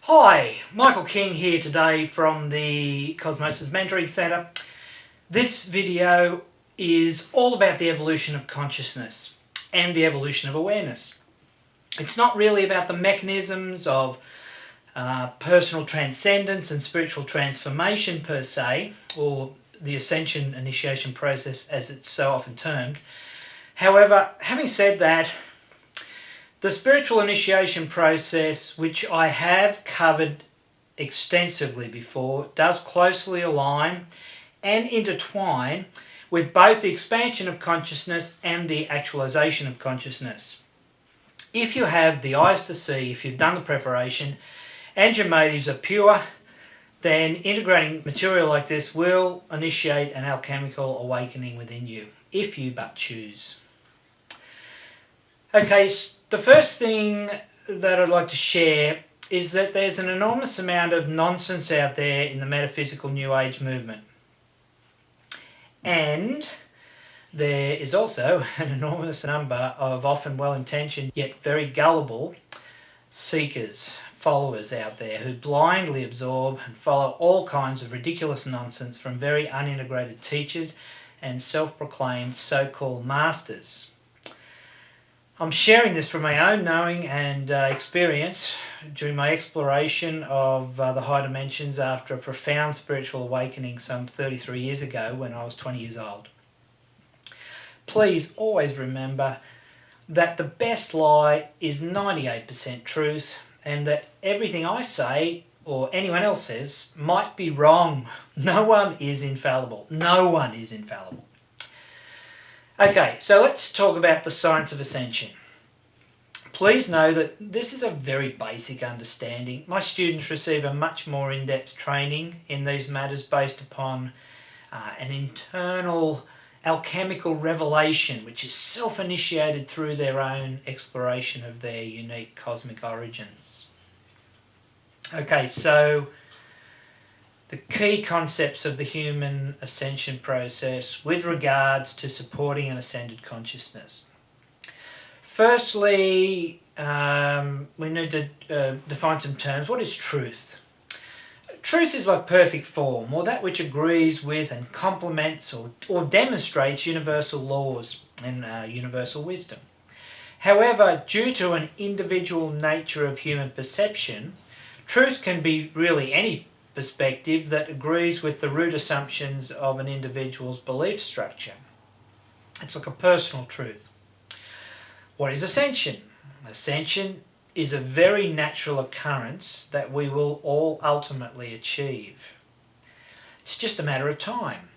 Hi, Michael King here today from the Cosmosis Mentoring Centre. This video is all about the evolution of consciousness and the evolution of awareness. It's not really about the mechanisms of personal transcendence and spiritual transformation per se, or the Ascension Initiation process as it's so often termed. However, having said that, the spiritual initiation process, which I have covered extensively before, does closely align and intertwine with both the expansion of consciousness and the actualization of consciousness. If you have the eyes to see, if you've done the preparation and your motives are pure, then integrating material like this will initiate an alchemical awakening within you, if you but choose. Okay, the first thing that I'd like to share is that there's an enormous amount of nonsense out there in the metaphysical New Age movement. And there is also an enormous number of often well-intentioned yet very gullible seekers, followers out there who blindly absorb and follow all kinds of ridiculous nonsense from very unintegrated teachers and self-proclaimed so-called masters. I'm sharing this from my own knowing and experience during my exploration of the high dimensions after a profound spiritual awakening some 33 years ago when I was 20 years old. Please always remember that the best lie is 98% truth, and that everything I say or anyone else says might be wrong. No one is infallible. No one is infallible. Okay, so let's talk about the science of ascension. Please know that this is a very basic understanding. My students receive a much more in-depth training in these matters based upon an internal alchemical revelation which is self-initiated through their own exploration of their unique cosmic origins. Okay, so the key concepts of the human ascension process with regards to supporting an ascended consciousness. Firstly, we need to define some terms. What is truth? Truth is like perfect form, or that which agrees with and complements or demonstrates universal laws and universal wisdom. However, due to an individual nature of human perception, truth can be really any perspective that agrees with the root assumptions of an individual's belief structure. It's like a personal truth. What is ascension? Ascension is a very natural occurrence that we will all ultimately achieve. It's just a matter of time.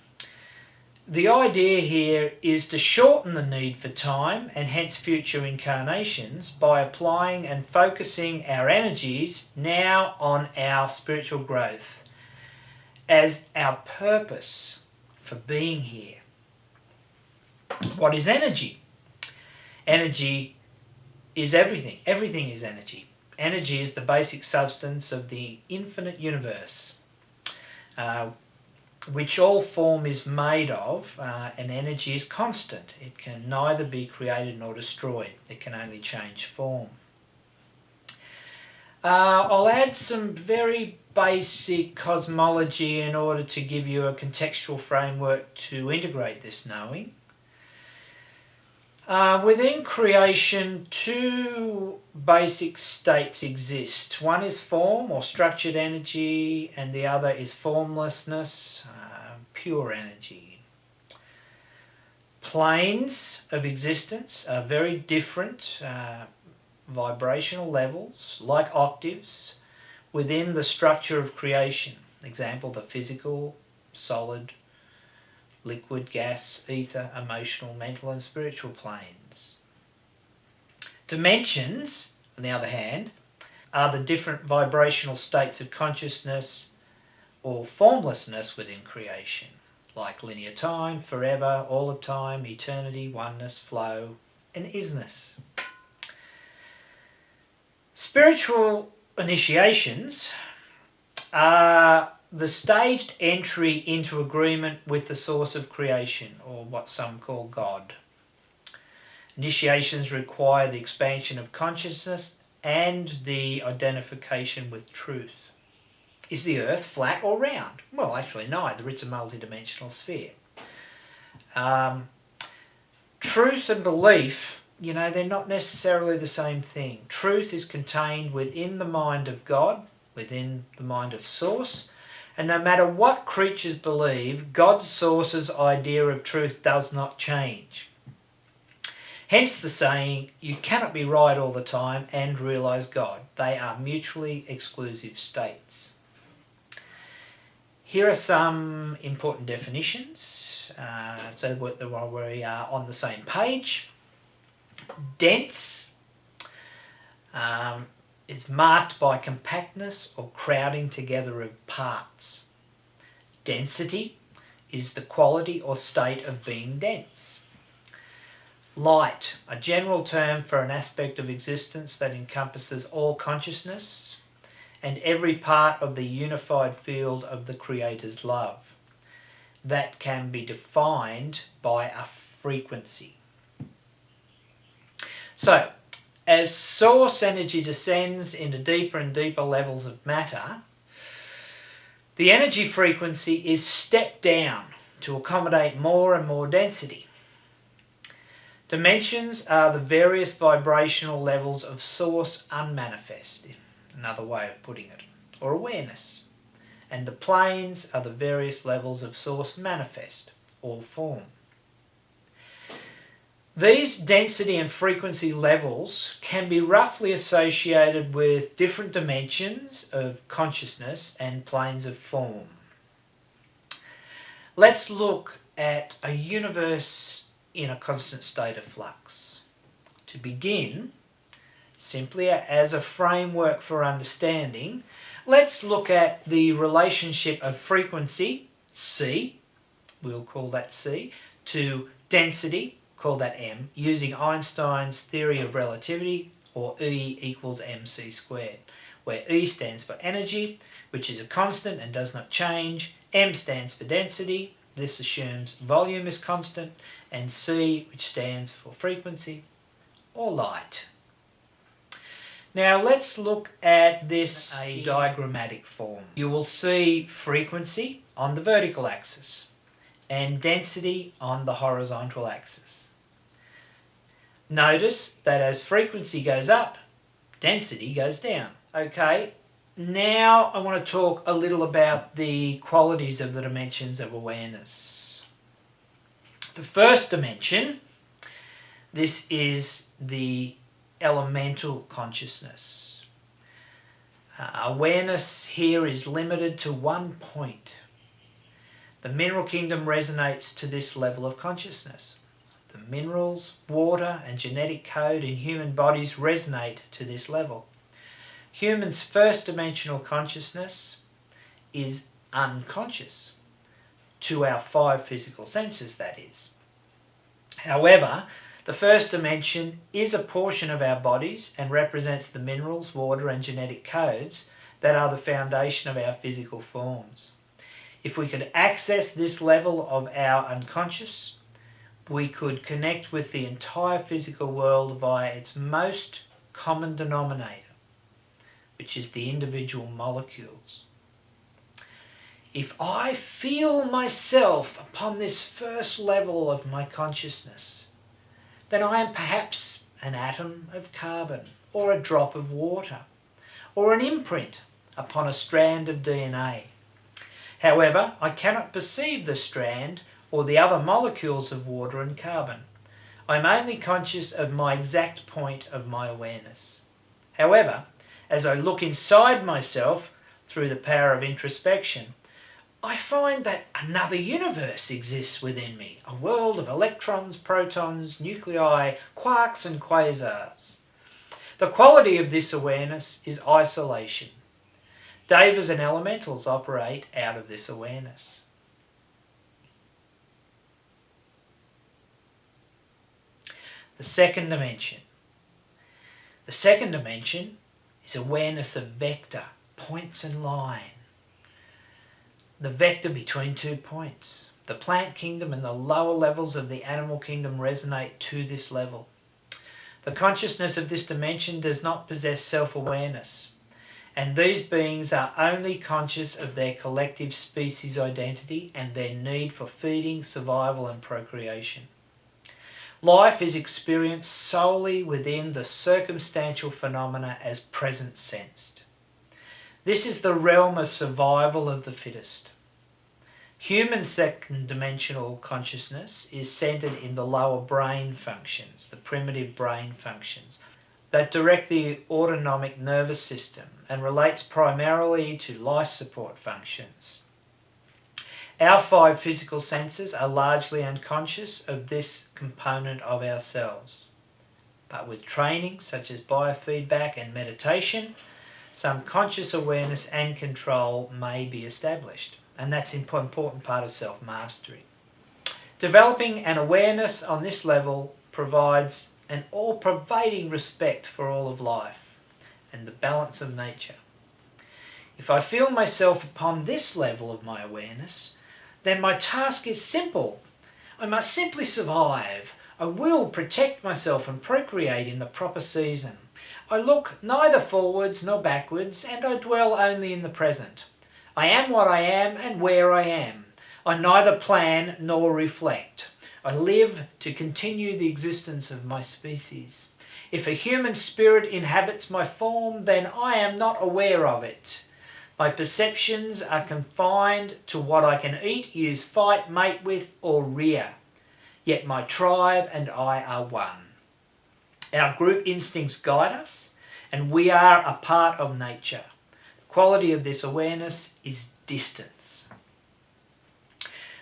The idea here is to shorten the need for time and hence future incarnations by applying and focusing our energies now on our spiritual growth as our purpose for being here. What is energy? Energy is everything. Everything is energy. Energy is the basic substance of the infinite universe, which all form is made of, and energy is constant. It can neither be created nor destroyed. It can only change form. I'll add some very basic cosmology in order to give you a contextual framework to integrate this knowing. Within creation, two basic states exist. One is form or structured energy, and the other is formlessness, pure energy. Planes of existence are very different vibrational levels, like octaves, within the structure of creation. Example, the physical, solid, liquid, gas, ether, emotional, mental and spiritual planes. Dimensions, on the other hand, are the different vibrational states of consciousness or formlessness within creation, like linear time, forever, all of time, eternity, oneness, flow, and isness. Spiritual initiations are the staged entry into agreement with the source of creation, or what some call God. Initiations require the expansion of consciousness and the identification with truth. Is the earth flat or round? Well, actually neither. It's a multidimensional sphere. Truth and belief, they're not necessarily the same thing. Truth is contained within the mind of God, within the mind of Source, and no matter what creatures believe, God's Source's idea of truth does not change. Hence the saying, you cannot be right all the time and realise God. They are mutually exclusive states. Here are some important definitions, so that we are on the same page. Dense is marked by compactness or crowding together of parts. Density is the quality or state of being dense. Light, a general term for an aspect of existence that encompasses all consciousness and every part of the unified field of the Creator's love. That can be defined by a frequency. So, as source energy descends into deeper and deeper levels of matter, the energy frequency is stepped down to accommodate more and more density. Dimensions are the various vibrational levels of source unmanifest, another way of putting it, or awareness. And the planes are the various levels of source manifest, or form. These density and frequency levels can be roughly associated with different dimensions of consciousness and planes of form. Let's look at a universe in a constant state of flux. To begin, simply as a framework for understanding, let's look at the relationship of frequency, C, we'll call that C, to density, call that M, using Einstein's theory of relativity, or E equals mc squared, where E stands for energy, which is a constant and does not change, M stands for density, this assumes volume is constant, and C, which stands for frequency, or light. Now let's look at this in a diagrammatic form. You will see frequency on the vertical axis and density on the horizontal axis. Notice that as frequency goes up, density goes down. Okay, now I want to talk a little about the qualities of the dimensions of awareness. The first dimension, this is the elemental consciousness. Awareness here is limited to one point. The mineral kingdom resonates to this level of consciousness. The minerals, water and genetic code in human bodies resonate to this level. Humans' first dimensional consciousness is unconscious, to our 5 physical senses that is. However, the first dimension is a portion of our bodies and represents the minerals, water and genetic codes that are the foundation of our physical forms. If we could access this level of our unconscious, we could connect with the entire physical world via its most common denominator, which is the individual molecules. If I feel myself upon this first level of my consciousness, then I am perhaps an atom of carbon, or a drop of water, or an imprint upon a strand of DNA. However, I cannot perceive the strand or the other molecules of water and carbon. I am only conscious of my exact point of my awareness. However, as I look inside myself through the power of introspection, I find that another universe exists within me, a world of electrons, protons, nuclei, quarks and quasars. The quality of this awareness is isolation. Devas and elementals operate out of this awareness. The second dimension. The second dimension is awareness of vector, points and line. The vector between 2 points. The plant kingdom and the lower levels of the animal kingdom resonate to this level. The consciousness of this dimension does not possess self-awareness, and these beings are only conscious of their collective species identity and their need for feeding, survival and procreation. Life is experienced solely within the circumstantial phenomena as present sensed. This is the realm of survival of the fittest. Human second-dimensional consciousness is centred in the lower brain functions, the primitive brain functions, that direct the autonomic nervous system and relates primarily to life support functions. Our 5 physical senses are largely unconscious of this component of ourselves. But with training such as biofeedback and meditation, some conscious awareness and control may be established. And that's an important part of self-mastery. Developing an awareness on this level provides an all-pervading respect for all of life and the balance of nature. If I feel myself upon this level of my awareness, then my task is simple. I must simply survive. I will protect myself and procreate in the proper season. I look neither forwards nor backwards, and I dwell only in the present. I am what I am and where I am. I neither plan nor reflect. I live to continue the existence of my species. If a human spirit inhabits my form, then I am not aware of it. My perceptions are confined to what I can eat, use, fight, mate with, or rear. Yet my tribe and I are one. Our group instincts guide us, and we are a part of nature. The quality of this awareness is distance.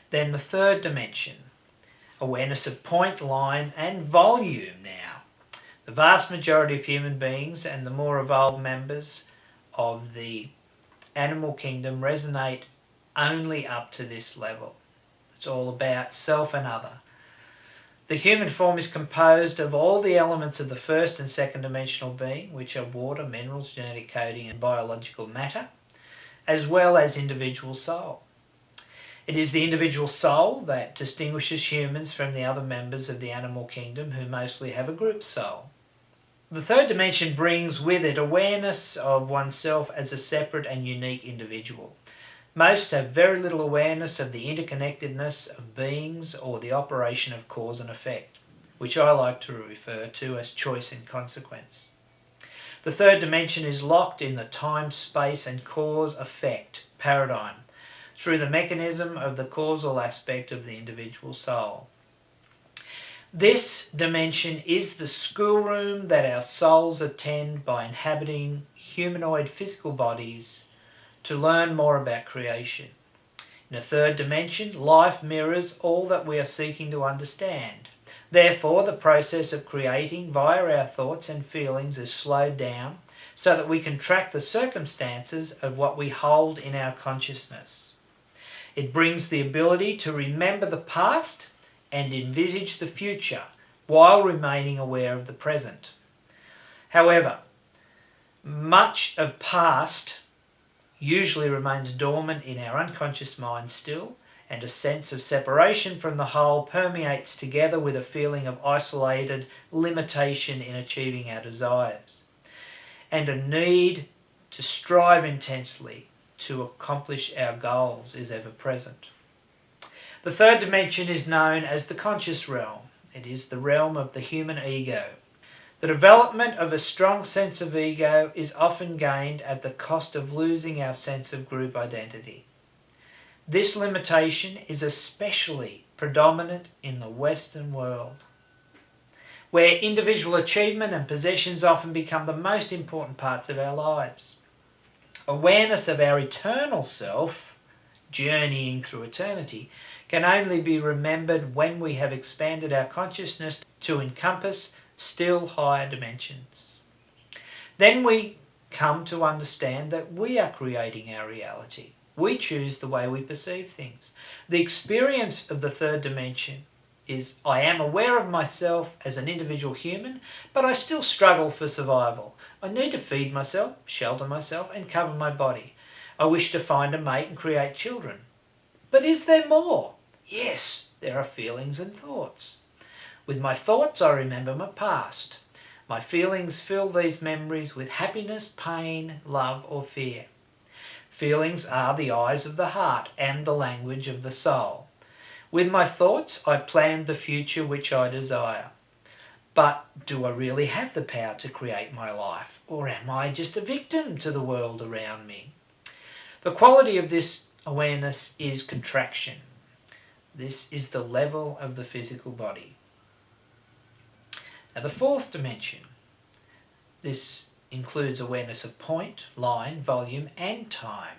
Then the third dimension, awareness of point, line, and volume now. The vast majority of human beings and the more evolved members of the animal kingdom resonate only up to this level. It's all about self and other. The human form is composed of all the elements of the first and second dimensional being, which are water, minerals, genetic coding and biological matter, as well as individual soul. It is the individual soul that distinguishes humans from the other members of the animal kingdom who mostly have a group soul. The third dimension brings with it awareness of oneself as a separate and unique individual. Most have very little awareness of the interconnectedness of beings or the operation of cause and effect, which I like to refer to as choice and consequence. The third dimension is locked in the time, space and cause-effect paradigm through the mechanism of the causal aspect of the individual soul. This dimension is the schoolroom that our souls attend by inhabiting humanoid physical bodies to learn more about creation. In a third dimension, life mirrors all that we are seeking to understand. Therefore, the process of creating via our thoughts and feelings is slowed down so that we can track the circumstances of what we hold in our consciousness. It brings the ability to remember the past and envisage the future while remaining aware of the present. However, much of past usually remains dormant in our unconscious mind still, and a sense of separation from the whole permeates together with a feeling of isolated limitation in achieving our desires, and a need to strive intensely to accomplish our goals is ever present. The third dimension is known as the conscious realm. It is the realm of the human ego. The development of a strong sense of ego is often gained at the cost of losing our sense of group identity. This limitation is especially predominant in the Western world, where individual achievement and possessions often become the most important parts of our lives. Awareness of our eternal self, journeying through eternity, can only be remembered when we have expanded our consciousness to encompass still higher dimensions. Then we come to understand that we are creating our reality. We choose the way we perceive things. The experience of the third dimension is I am aware of myself as an individual human, but I still struggle for survival. I need to feed myself, shelter myself, and cover my body. I wish to find a mate and create children. But is there more? Yes, there are feelings and thoughts. With my thoughts, I remember my past. My feelings fill these memories with happiness, pain, love or fear. Feelings are the eyes of the heart and the language of the soul. With my thoughts I plan the future which I desire. But do I really have the power to create my life, or am I just a victim to the world around me? The quality of this awareness is contraction. This is the level of the physical body. Now the fourth dimension, this includes awareness of point, line, volume and time.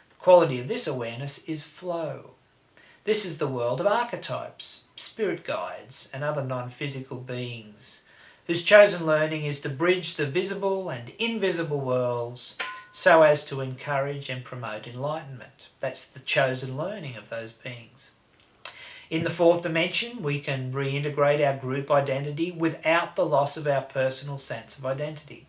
The quality of this awareness is flow. This is the world of archetypes, spirit guides and other non-physical beings whose chosen learning is to bridge the visible and invisible worlds so as to encourage and promote enlightenment. That's the chosen learning of those beings. In the fourth dimension, we can reintegrate our group identity without the loss of our personal sense of identity,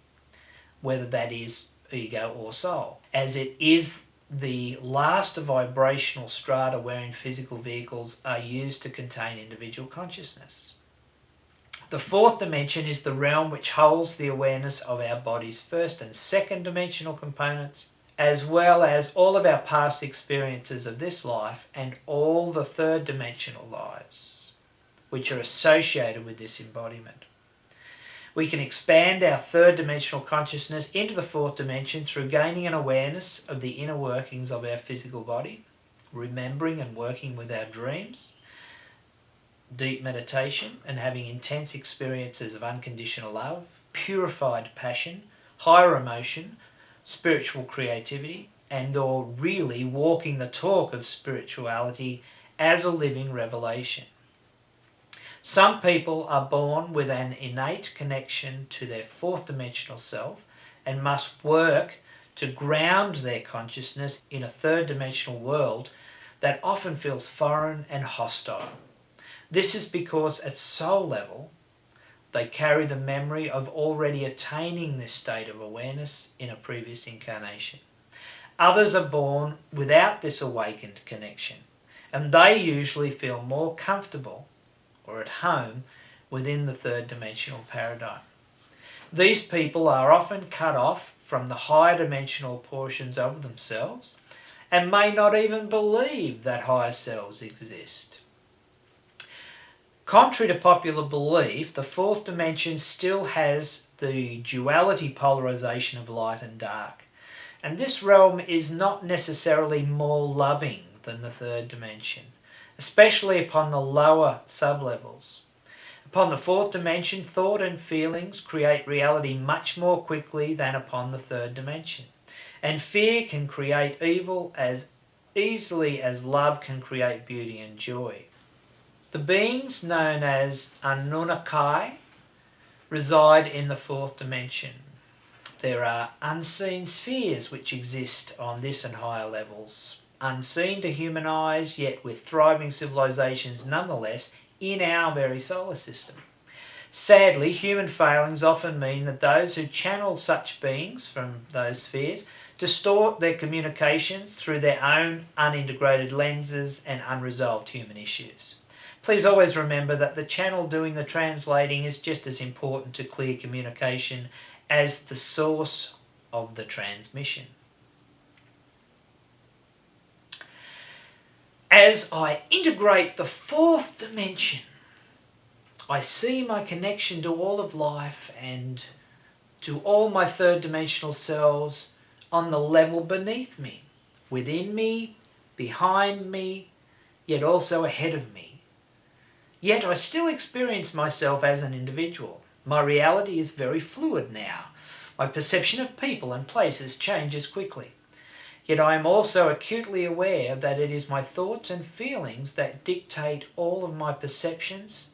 whether that is ego or soul, as it is the last vibrational strata wherein physical vehicles are used to contain individual consciousness. The fourth dimension is the realm which holds the awareness of our body's first and second dimensional components, as well as all of our past experiences of this life and all the third dimensional lives, which are associated with this embodiment. We can expand our third dimensional consciousness into the fourth dimension through gaining an awareness of the inner workings of our physical body, remembering and working with our dreams, deep meditation and having intense experiences of unconditional love, purified passion, higher emotion, spiritual creativity, and or really walking the talk of spirituality as a living revelation. Some people are born with an innate connection to their fourth dimensional self and must work to ground their consciousness in a third dimensional world that often feels foreign and hostile. This is because at soul level, they carry the memory of already attaining this state of awareness in a previous incarnation. Others are born without this awakened connection, and they usually feel more comfortable or at home within the third dimensional paradigm. These people are often cut off from the higher dimensional portions of themselves and may not even believe that higher selves exist. Contrary to popular belief, the fourth dimension still has the duality polarization of light and dark, and this realm is not necessarily more loving than the third dimension, especially upon the lower sublevels. Upon the fourth dimension, thought and feelings create reality much more quickly than upon the third dimension, and fear can create evil as easily as love can create beauty and joy. The beings known as Anunnaki reside in the fourth dimension. There are unseen spheres which exist on this and higher levels, unseen to human eyes, yet with thriving civilizations nonetheless in our very solar system. Sadly, human failings often mean that those who channel such beings from those spheres distort their communications through their own unintegrated lenses and unresolved human issues. Please always remember that the channel doing the translating is just as important to clear communication as the source of the transmission. As I integrate the fourth dimension, I see my connection to all of life and to all my third dimensional selves on the level beneath me, within me, behind me, yet also ahead of me. Yet I still experience myself as an individual. My reality is very fluid now. My perception of people and places changes quickly. Yet I am also acutely aware that it is my thoughts and feelings that dictate all of my perceptions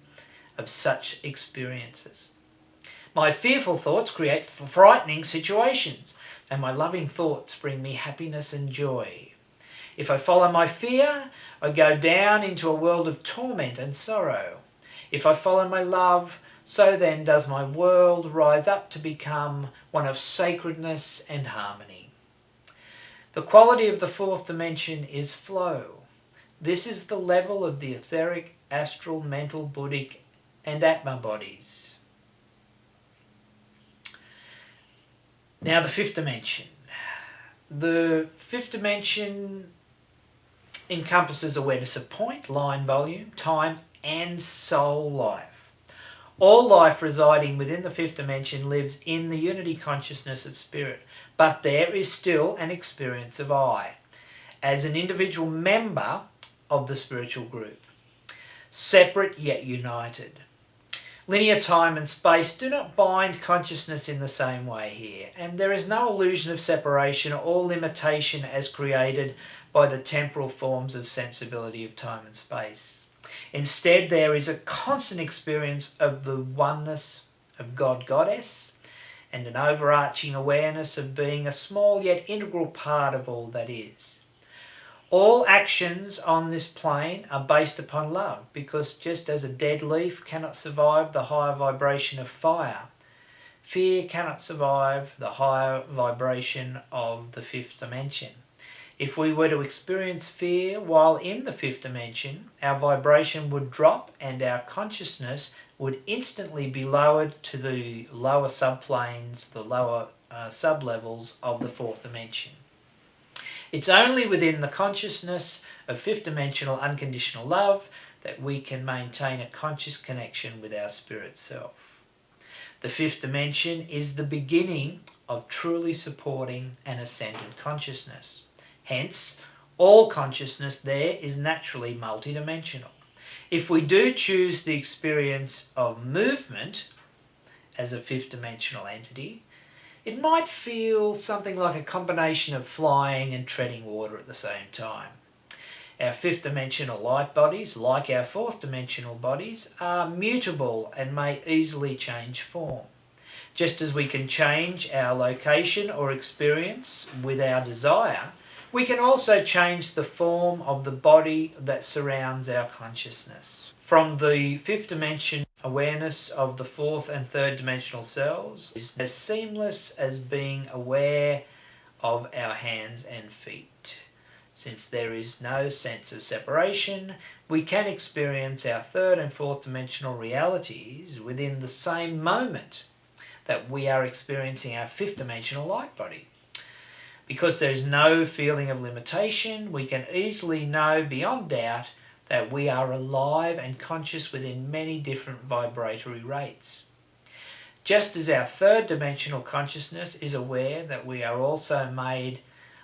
of such experiences. My fearful thoughts create frightening situations, and my loving thoughts bring me happiness and joy. If I follow my fear, I go down into a world of torment and sorrow. If I follow my love, so then does my world rise up to become one of sacredness and harmony. The quality of the fourth dimension is flow. This is the level of the etheric, astral, mental, Buddhic and Atma bodies. Now the fifth dimension. The fifth dimension encompasses awareness of point, line, volume, time, and soul life. All life residing within the fifth dimension lives in the unity consciousness of spirit, but there is still an experience of I, as an individual member of the spiritual group, separate yet united. Linear time and space do not bind consciousness in the same way here, and there is no illusion of separation or limitation as created by the temporal forms of sensibility of time and space. Instead, there is a constant experience of the oneness of God-Goddess and an overarching awareness of being a small yet integral part of all that is. All actions on this plane are based upon love, because just as a dead leaf cannot survive the higher vibration of fire, fear cannot survive the higher vibration of the fifth dimension. If we were to experience fear while in the fifth dimension, our vibration would drop and our consciousness would instantly be lowered to the lower subplanes, the lower sublevels of the fourth dimension. It's only within the consciousness of fifth dimensional unconditional love that we can maintain a conscious connection with our spirit self. The fifth dimension is the beginning of truly supporting an ascended consciousness. Hence, all consciousness there is naturally multidimensional. If we do choose the experience of movement as a fifth dimensional entity, it might feel something like a combination of flying and treading water at the same time. Our fifth dimensional light bodies, like our fourth dimensional bodies, are mutable and may easily change form. Just as we can change our location or experience with our desire, we can also change the form of the body that surrounds our consciousness. From the fifth dimension, awareness of the fourth and third dimensional selves is as seamless as being aware of our hands and feet. Since there is no sense of separation, we can experience our third and fourth dimensional realities within the same moment that we are experiencing our fifth dimensional light body. Because there is no feeling of limitation, we can easily know beyond doubt that we are alive and conscious within many different vibratory rates. Just as our third dimensional consciousness is aware that we are also made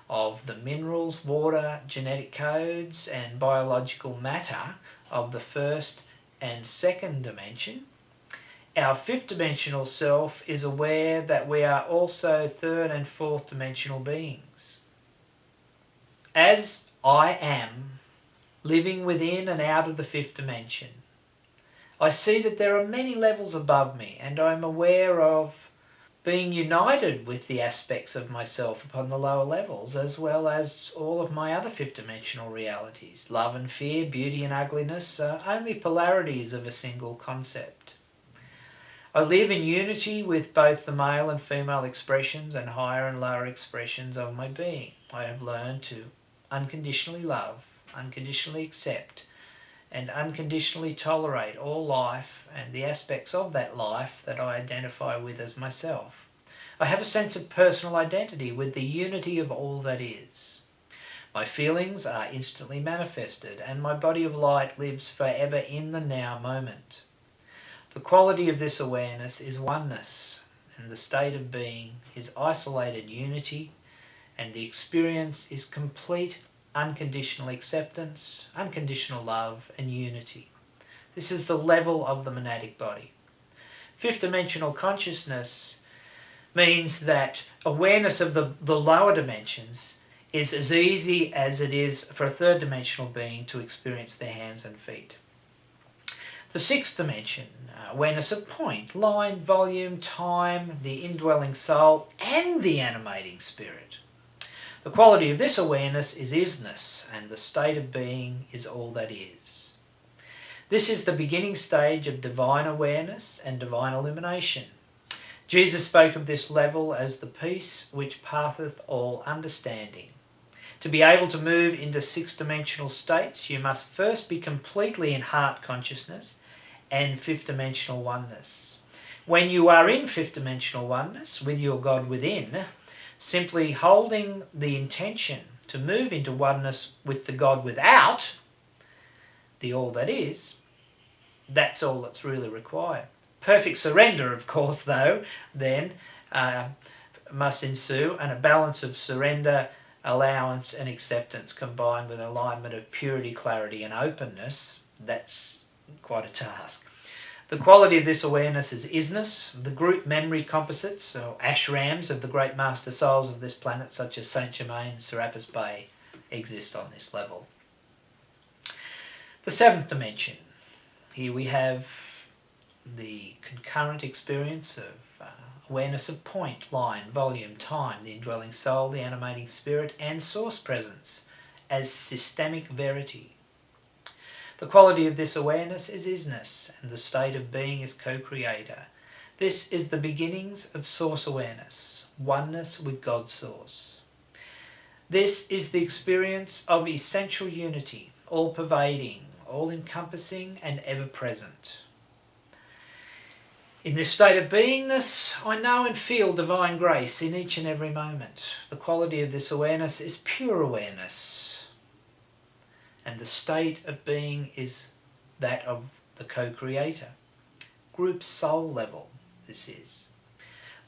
of the minerals, water, genetic codes and biological matter of the first and second dimension, our fifth dimensional self is aware that we are also third and fourth dimensional beings. As I am living within and out of the fifth dimension, I see that there are many levels above me, and I am aware of being united with the aspects of myself upon the lower levels, as well as all of my other fifth dimensional realities. Love and fear, beauty and ugliness are only polarities of a single concept. I live in unity with both the male and female expressions and higher and lower expressions of my being. I have learned to unconditionally love, unconditionally accept, and unconditionally tolerate all life and the aspects of that life that I identify with as myself. I have a sense of personal identity with the unity of all that is. My feelings are instantly manifested, and my body of light lives forever in the now moment. The quality of this awareness is oneness, and the state of being is isolated unity, and the experience is complete unconditional acceptance, unconditional love, and unity. This is the level of the monadic body. Fifth dimensional consciousness means that awareness of the lower dimensions is as easy as it is for a third dimensional being to experience their hands and feet. The sixth dimension, awareness of point, line, volume, time, the indwelling soul, and the animating spirit. The quality of this awareness is isness, and the state of being is all that is. This is the beginning stage of divine awareness and divine illumination. Jesus spoke of this level as the peace which passeth all understanding. To be able to move into six-dimensional states, you must first be completely in heart consciousness and fifth-dimensional oneness. When you are in fifth dimensional oneness with your God within, simply holding the intention to move into oneness with the God without, the all that is, that's all that's really required. Perfect surrender, of course, though, then must ensue, and a balance of surrender, allowance and acceptance combined with an alignment of purity, clarity and openness. That's quite a task. The quality of this awareness is isness. The group memory composites, or ashrams of the great master souls of this planet, such as Saint Germain and Serapis Bey, exist on this level. The seventh dimension. Here we have the concurrent experience of awareness of point, line, volume, time, the indwelling soul, the animating spirit, and source presence as systemic verity. The quality of this awareness is isness, and the state of being is co-creator. This is the beginnings of source awareness, oneness with God source. This is the experience of essential unity, all-pervading, all-encompassing and ever-present. In this state of beingness, I know and feel divine grace in each and every moment. The quality of this awareness is pure awareness. And the state of being is that of the co-creator. Group soul level, this is.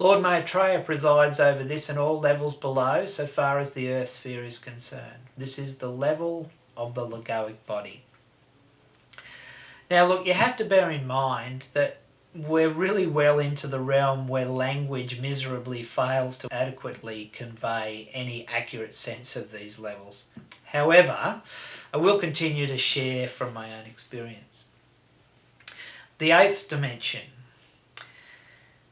Lord Maitreya presides over this and all levels below, so far as the earth sphere is concerned. This is the level of the logoic body. Now look, you have to bear in mind that we're really well into the realm where language miserably fails to adequately convey any accurate sense of these levels. However, I will continue to share from my own experience. The eighth dimension.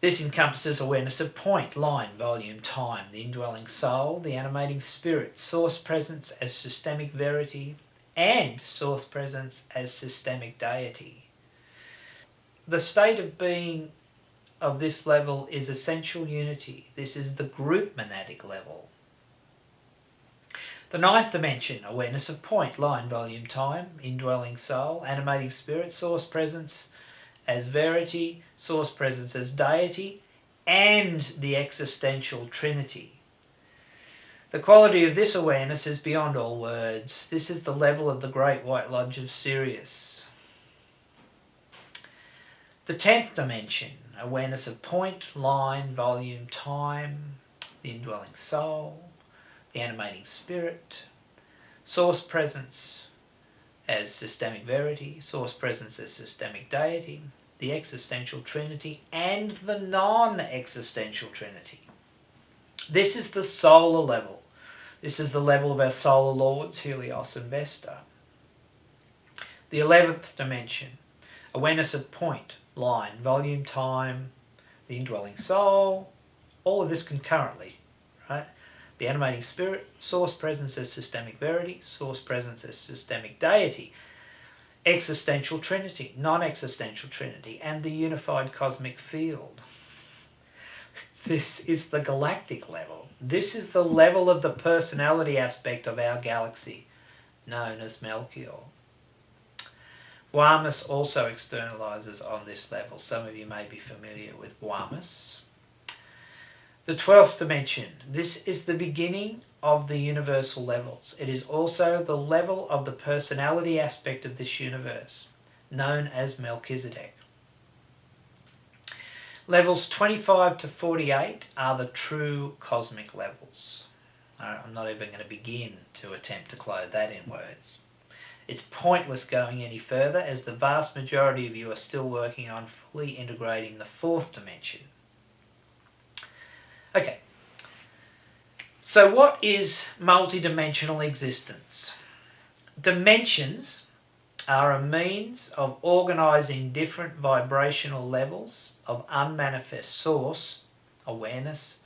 This encompasses awareness of point, line, volume, time, the indwelling soul, the animating spirit, source presence as systemic verity, and source presence as systemic deity. The state of being of this level is essential unity. This is the group monadic level. The ninth dimension, awareness of point, line, volume, time, indwelling soul, animating spirit, source presence as verity, source presence as deity, and the existential trinity. The quality of this awareness is beyond all words. This is the level of the Great White Lodge of Sirius. The 10th dimension, awareness of point, line, volume, time, the indwelling soul, the animating spirit, source presence as systemic verity, source presence as systemic deity, the existential trinity, and the non-existential trinity. This is the solar level. This is the level of our solar lords, Helios and Vesta. The 11th dimension, awareness of point, line, volume, time, the indwelling soul, all of this concurrently, right? The animating spirit, source presence as systemic verity, source presence as systemic deity, existential trinity, non-existential trinity, and the unified cosmic field. This is the galactic level. This is the level of the personality aspect of our galaxy, known as Melchior. Guamus also externalizes on this level. Some of you may be familiar with Guamus. The 12th dimension. This is the beginning of the universal levels. It is also the level of the personality aspect of this universe, known as Melchizedek. Levels 25 to 48 are the true cosmic levels. I'm not even going to begin to attempt to clothe that in words. It's pointless going any further, as the vast majority of you are still working on fully integrating the 4th dimension. Okay, so what is multidimensional existence? Dimensions are a means of organising different vibrational levels of unmanifest source, awareness,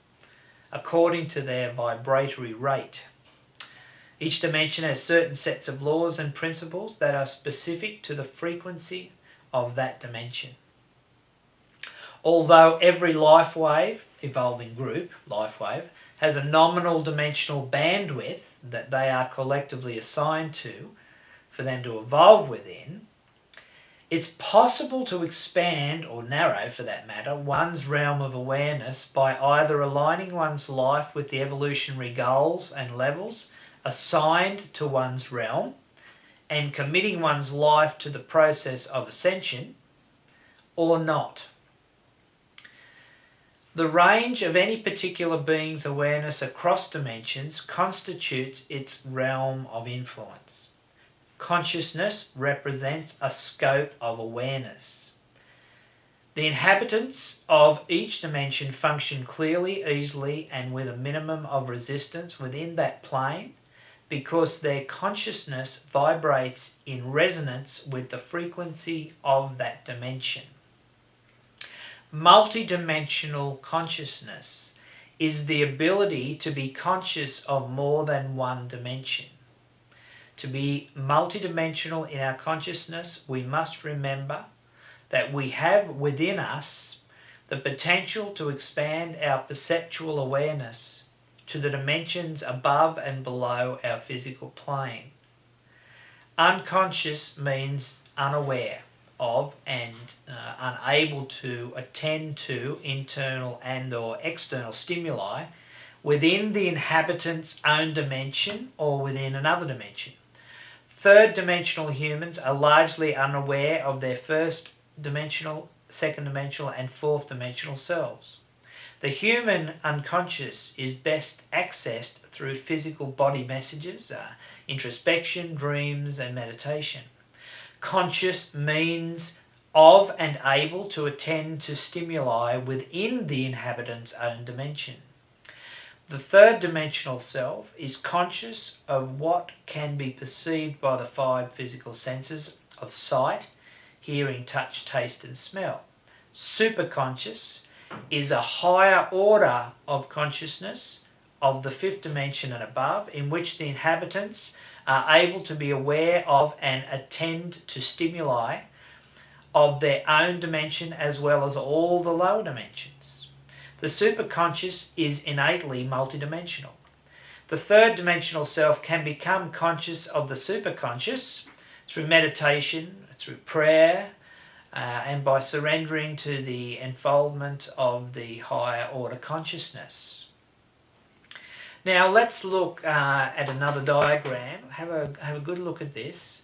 according to their vibratory rate. Each dimension has certain sets of laws and principles that are specific to the frequency of that dimension. Although every life wave, evolving group, life wave, has a nominal dimensional bandwidth that they are collectively assigned to for them to evolve within, It's possible to expand, or narrow for that matter, one's realm of awareness by either aligning one's life with the evolutionary goals and levels assigned to one's realm and committing one's life to the process of ascension, or not. The range of any particular being's awareness across dimensions constitutes its realm of influence. Consciousness represents a scope of awareness. The inhabitants of each dimension function clearly, easily, and with a minimum of resistance within that plane because their consciousness vibrates in resonance with the frequency of that dimension. Multidimensional consciousness is the ability to be conscious of more than one dimension. To be multidimensional in our consciousness, we must remember that we have within us the potential to expand our perceptual awareness to the dimensions above and below our physical plane. Unconscious means unaware of and unable to attend to internal and or external stimuli within the inhabitant's own dimension or within another dimension. Third dimensional humans are largely unaware of their first dimensional, second dimensional and fourth dimensional selves. The human unconscious is best accessed through physical body messages, introspection, dreams and meditation. Conscious means of and able to attend to stimuli within the inhabitant's own dimension. The third dimensional self is conscious of what can be perceived by the five physical senses of sight, hearing, touch, taste and smell. Superconscious is a higher order of consciousness of the fifth dimension and above, in which the inhabitants are able to be aware of and attend to stimuli of their own dimension as well as all the lower dimensions. The superconscious is innately multidimensional. The third dimensional self can become conscious of the superconscious through meditation, through prayer, and by surrendering to the enfoldment of the higher order consciousness. Now let's look at another diagram. Have a good look at this.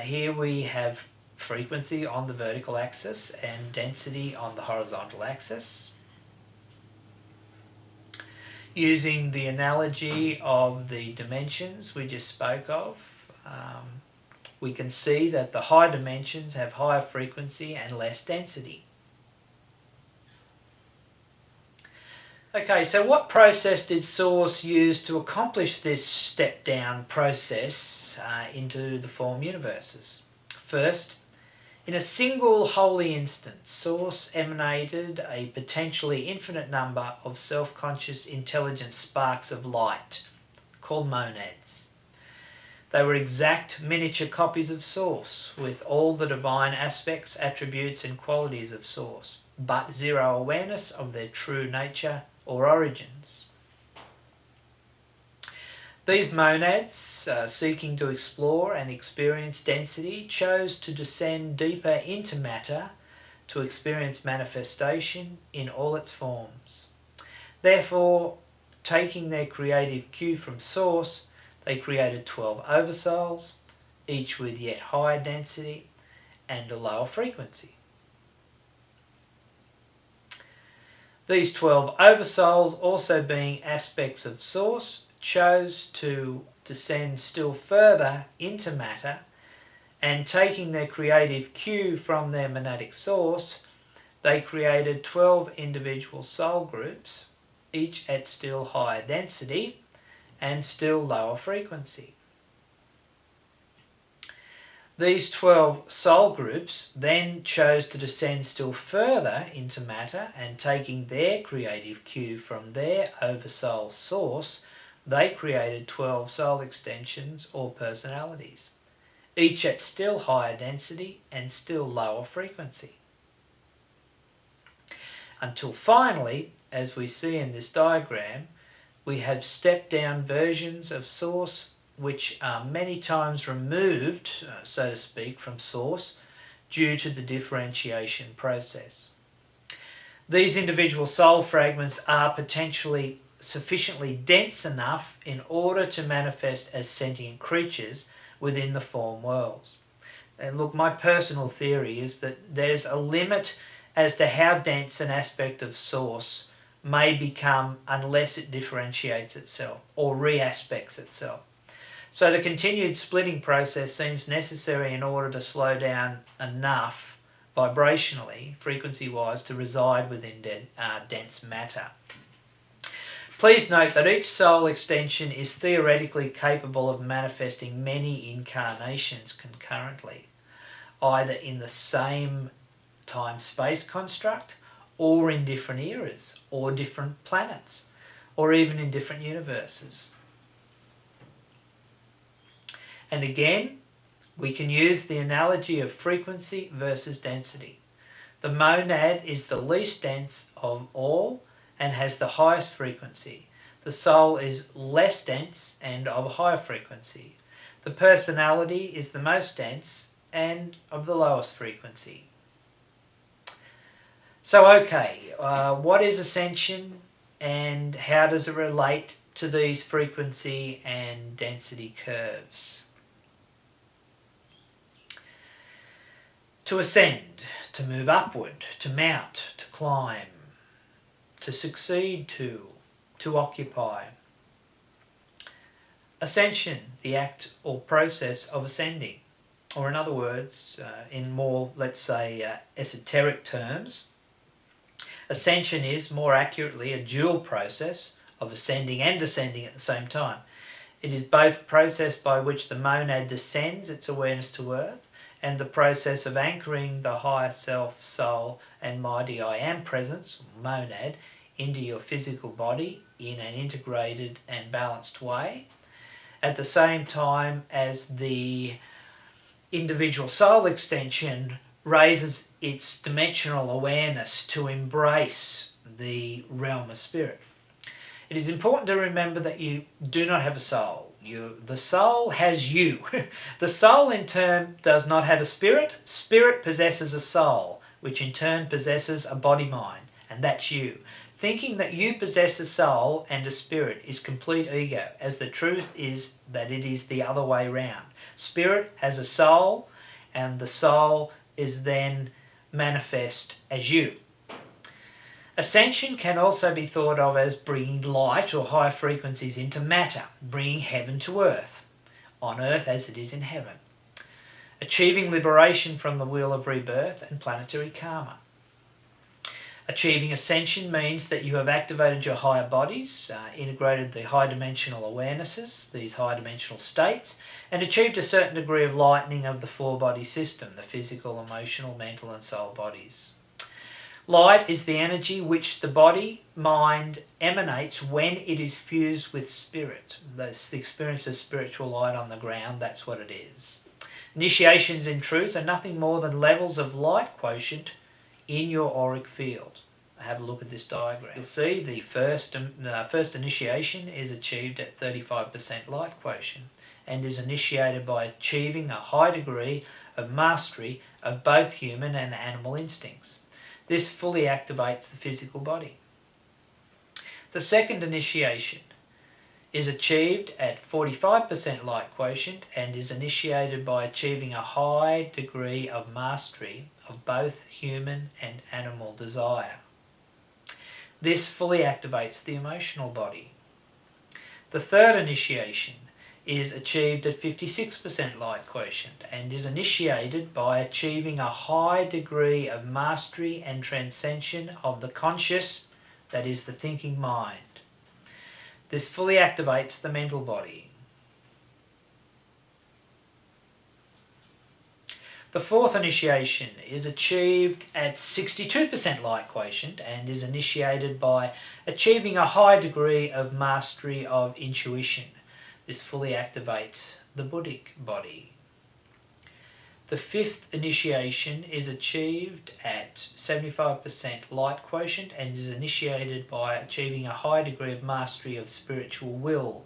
Here we have frequency on the vertical axis and density on the horizontal axis. Using the analogy of the dimensions we just spoke of, we can see that the high dimensions have higher frequency and less density. Okay, so what process did Source use to accomplish this step-down process into the form universes? First, in a single holy instant, Source emanated a potentially infinite number of self-conscious intelligent sparks of light, called monads. They were exact miniature copies of Source, with all the divine aspects, attributes and qualities of Source, but zero awareness of their true nature or origins. These monads, seeking to explore and experience density, chose to descend deeper into matter to experience manifestation in all its forms. Therefore, taking their creative cue from Source, they created 12 oversouls, each with yet higher density and a lower frequency. These 12 oversouls, also being aspects of Source, chose to descend still further into matter, and taking their creative cue from their monadic source, they created 12 individual soul groups, each at still higher density and still lower frequency. These 12 soul groups then chose to descend still further into matter, and taking their creative cue from their oversoul source, they created 12 soul extensions or personalities, each at still higher density and still lower frequency. Until finally, as we see in this diagram, we have stepped-down versions of Source which are many times removed, so to speak, from Source due to the differentiation process. These individual soul fragments are potentially sufficiently dense enough in order to manifest as sentient creatures within the form worlds. And look, my personal theory is that there's a limit as to how dense an aspect of source may become unless it differentiates itself or re-aspects itself. So the continued splitting process seems necessary in order to slow down enough vibrationally, frequency-wise, to reside within dense matter. Please note that each soul extension is theoretically capable of manifesting many incarnations concurrently, either in the same time-space construct, or in different eras, or different planets, or even in different universes. And again, we can use the analogy of frequency versus density. The monad is the least dense of all and has the highest frequency. The soul is less dense and of a higher frequency. The personality is the most dense and of the lowest frequency. So okay, what is ascension and how does it relate to these frequency and density curves? To ascend, to move upward, to mount, to climb, to succeed to occupy. Ascension, the act or process of ascending. Or in other words, in more, let's say, esoteric terms, ascension is more accurately a dual process of ascending and descending at the same time. It is both a process by which the monad descends its awareness to earth and the process of anchoring the higher self, soul and mighty I am presence, monad, into your physical body in an integrated and balanced way, at the same time as the individual soul extension raises its dimensional awareness to embrace the realm of spirit. It is important to remember that you do not have a soul. The soul has you. The soul in turn does not have a spirit. Spirit possesses a soul, which in turn possesses a body-mind, and that's you. Thinking that you possess a soul and a spirit is complete ego, as the truth is that it is the other way round. Spirit has a soul, and the soul is then manifest as you. Ascension can also be thought of as bringing light or high frequencies into matter, bringing heaven to earth, on earth as it is in heaven. Achieving liberation from the wheel of rebirth and planetary karma. Achieving ascension means that you have activated your higher bodies, integrated the high dimensional awarenesses, these high dimensional states, and achieved a certain degree of lightening of the four-body system, the physical, emotional, mental and soul bodies. Light is the energy which the body, mind emanates when it is fused with spirit. That's the experience of spiritual light on the ground, that's what it is. Initiations in truth are nothing more than levels of light quotient in your auric field. Have a look at this diagram. You'll see the first initiation is achieved at 35% light quotient and is initiated by achieving a high degree of mastery of both human and animal instincts. This fully activates the physical body. The second initiation is achieved at 45% light quotient and is initiated by achieving a high degree of mastery of both human and animal desire. This fully activates the emotional body. The third initiation is achieved at 56% light quotient and is initiated by achieving a high degree of mastery and transcension of the conscious, that is the thinking mind. This fully activates the mental body. The fourth initiation is achieved at 62% light quotient and is initiated by achieving a high degree of mastery of intuition. This fully activates the Buddhic body. The fifth initiation is achieved at 75% light quotient and is initiated by achieving a high degree of mastery of spiritual will.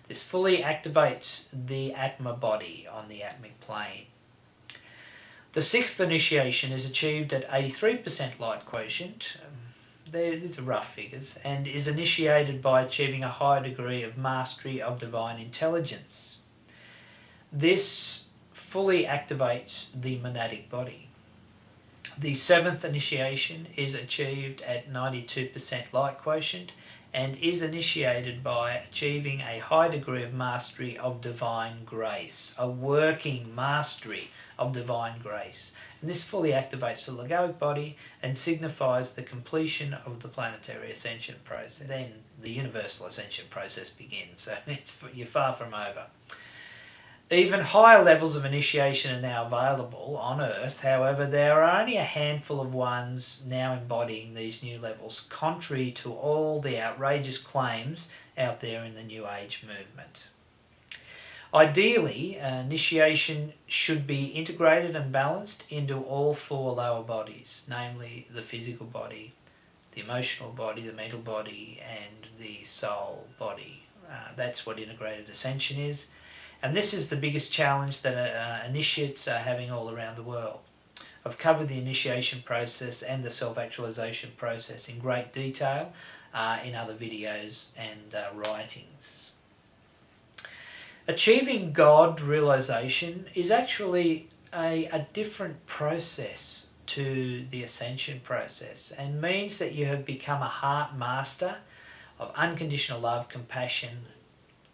This fully activates the Atma body on the Atmic plane. The sixth initiation is achieved at 83% light quotient. These are rough figures, and is initiated by achieving a high degree of mastery of divine intelligence. This fully activates the monadic body. The seventh initiation is achieved at 92% light quotient and is initiated by achieving a high degree of mastery of divine grace, a working mastery of divine grace. And this fully activates the logoic body and signifies the completion of the planetary ascension process. Then the universal ascension process begins, so you're far from over. Even higher levels of initiation are now available on Earth. However, there are only a handful of ones now embodying these new levels, contrary to all the outrageous claims out there in the New Age movement. Ideally, initiation should be integrated and balanced into all four lower bodies, namely the physical body, the emotional body, the mental body, and the soul body. That's what integrated ascension is. And this is the biggest challenge that initiates are having all around the world. I've covered the initiation process and the self-actualization process in great detail in other videos and writings. Achieving God realization is actually a different process to the ascension process, and means that you have become a heart master of unconditional love, compassion,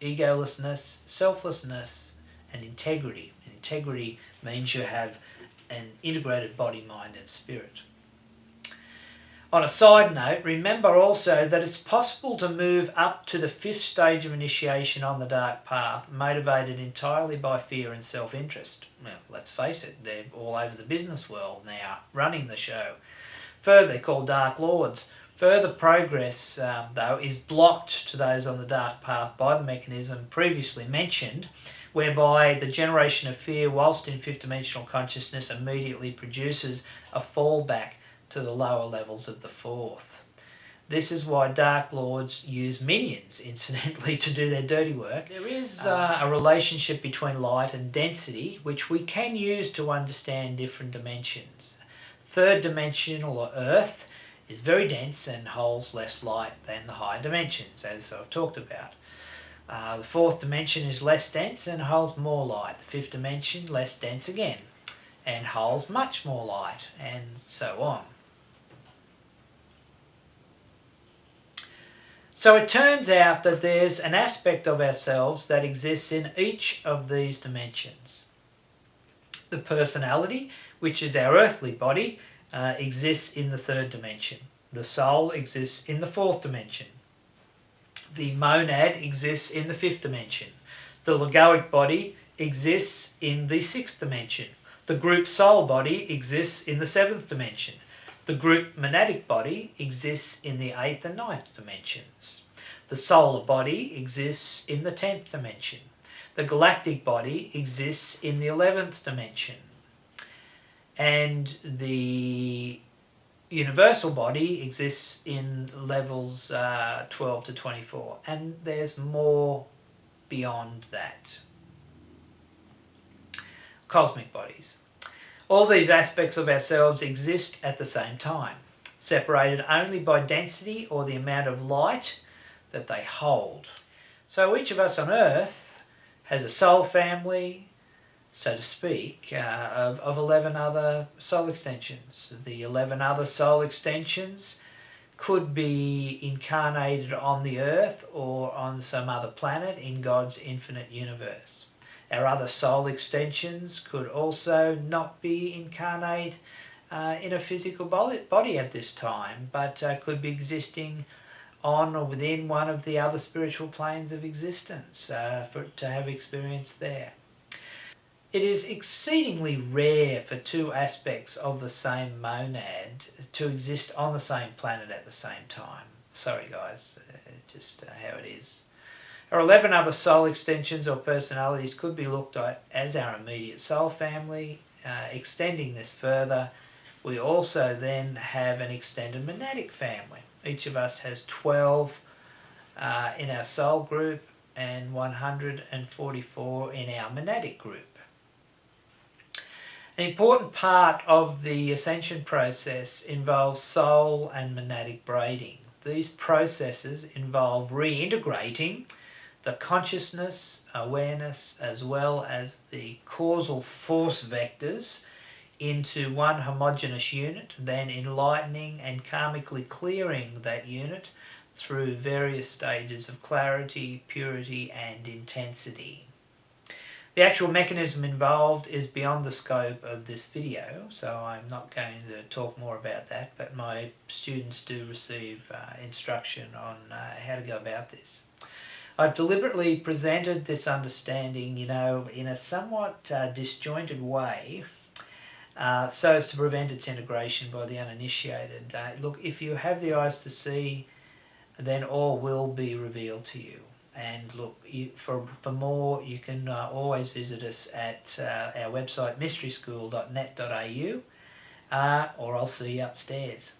egolessness, selflessness, and integrity. Integrity means you have an integrated body, mind, and spirit. On a side note, remember also that it's possible to move up to the fifth stage of initiation on the dark path, motivated entirely by fear and self-interest. Well, let's face it, they're all over the business world now, running the show. Further, they're called Dark Lords. Further progress, though, is blocked to those on the dark path by the mechanism previously mentioned, whereby the generation of fear, whilst in fifth dimensional consciousness, immediately produces a fallback to the lower levels of the fourth. This is why Dark Lords use minions, incidentally, to do their dirty work. There is a relationship between light and density, which we can use to understand different dimensions. Third dimensional, or Earth, is very dense and holds less light than the higher dimensions, as I've talked about. The fourth dimension is less dense and holds more light. The fifth dimension, less dense again, and holds much more light, and so on. So it turns out that there's an aspect of ourselves that exists in each of these dimensions. The personality, which is our earthly body, exists in the third dimension. The soul exists in the fourth dimension. The monad exists in the fifth dimension. The logoic body exists in the sixth dimension. The group soul body exists in the seventh dimension. The group monadic body exists in the eighth and ninth dimensions. The solar body exists in the 10th dimension. The galactic body exists in the 11th dimension. And the universal body exists in levels 12 to 24. And there's more beyond that. Cosmic bodies. All these aspects of ourselves exist at the same time, separated only by density or the amount of light that they hold. So each of us on Earth has a soul family, so to speak, of 11 other soul extensions. The 11 other soul extensions could be incarnated on the Earth or on some other planet in God's infinite universe. Our other soul extensions could also not be incarnate in a physical body at this time, but could be existing on or within one of the other spiritual planes of existence to have experience there. It is exceedingly rare for two aspects of the same monad to exist on the same planet at the same time. Sorry guys, just how it is. Our 11 other soul extensions or personalities could be looked at as our immediate soul family. Extending this further, we also then have an extended monadic family. Each of us has 12 in our soul group and 144 in our monadic group. An important part of the ascension process involves soul and monadic braiding. These processes involve reintegrating the consciousness, awareness, as well as the causal force vectors into one homogeneous unit, then enlightening and karmically clearing that unit through various stages of clarity, purity, and intensity. The actual mechanism involved is beyond the scope of this video, so I'm not going to talk more about that, but my students do receive instruction on how to go about this. I've deliberately presented this understanding, in a somewhat disjointed way, so as to prevent its integration by the uninitiated. Look, if you have the eyes to see, then all will be revealed to you. And look, for more, you can always visit us at our website mysteryschool.net.au, or I'll see you upstairs.